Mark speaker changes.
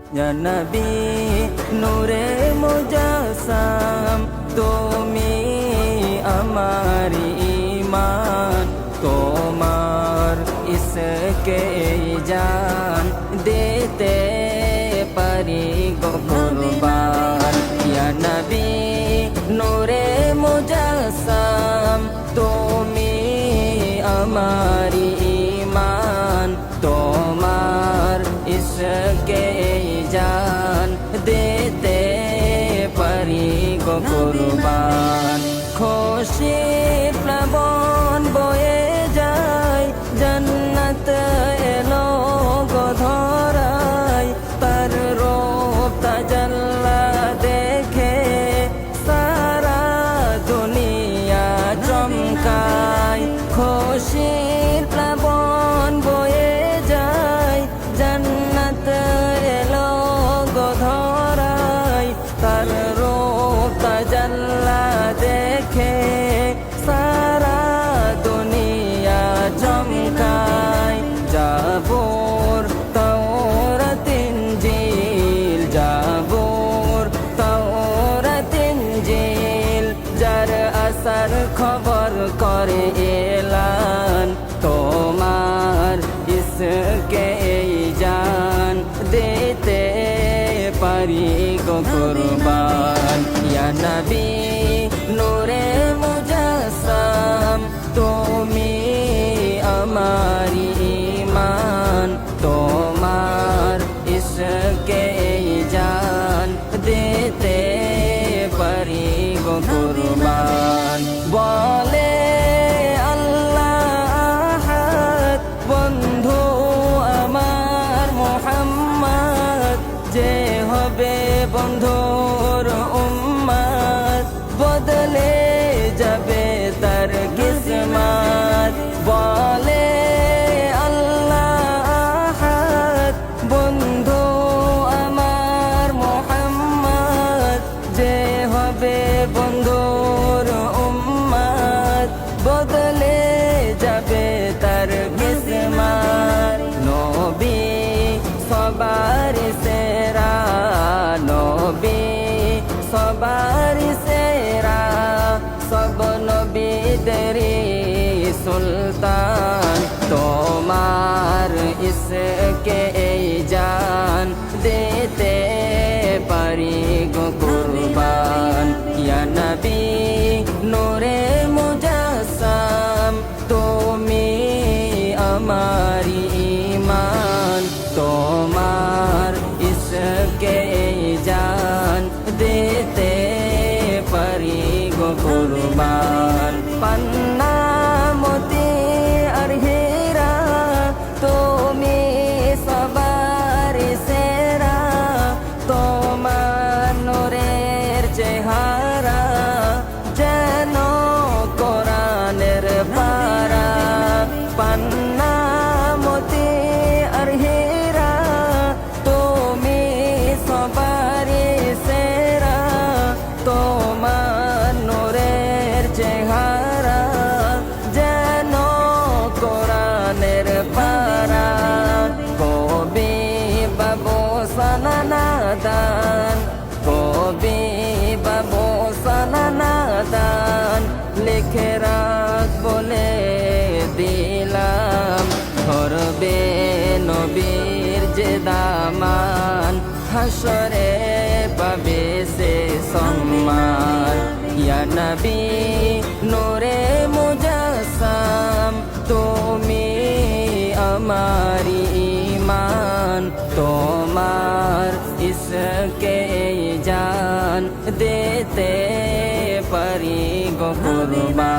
Speaker 1: ইয়া নবী নূরে মুজাসসাম তুমি আমার ঈমান তোমার ইসকে জান দিতে পারি গো কুরবান ইয়া নবী নূরে মুজাসসাম তুমি আমার ঈমান তোমার ইসকে জান দিতে পারি গো কুরবান খুশির প্লাবন বয়ে যায় জান্নাত এলো গো ধরায় তার রূপ তাজাল্লা দেখে সারা দুনিয়া চমকায় খুশির প্লাবন বয়ে যায় জান্নাত এলো গো ধরায় তার রূপ তাজাল্লা দেখে সারা দুনিয়া চমকায় জাবুর তাওরাত ইনজিল জাবুর তাওরাত ইনজিল যার আসার খবর করে এলান তোমার ইসকে জান দিতে পারি গো কুরবান ইয়া নবী নূরে মুজাসসাম তুমি আমার ঈমান তোমার ইসকে জান দিতে পারি গো কুরবান বলে আল্লাহ আহাদ বন্ধু আমার মুহাম্মদ যে হবে বন্ধুর উম্মত বদলে যাবে তার কিসমত বলে আল্লাহ আহাদ বন্ধু আমার মুহাম্মদ যে হবে বন্ধুর উম্মত বদলে যাবে তার কিসমত নবী সবার সেরা নবী সবার সেরা সব নবীদেরই সুলতান তোমার ইসকে জান দিতে পারি গো কুরবান ইয়া নবী নূরে মুজাসসাম তুমি আমার ঈমান তোমার ইসকে জান দিতে পারি গো কুরবান পান্না মতি আর হীরা তুমি সবার সেরা তোমার নূরের চেহারা যেন কোরআনের পারা পান্না মতি আর হীরা তুমি সবার সেরা তোমার নূরের চেহারা যেন কোরআনের পারা কবি বাবু সানানাদান কবি বাবু সানানাদান লিখে রাখ বলে দিলাম ধরবে নবীর যে দামান হাসরে পাবে সে সম্মান ইয়া নবী নূরে মুজাসসাম তুমি আমার ঈমান তোমার ইসকে জান দিতে পারি গো কুরবান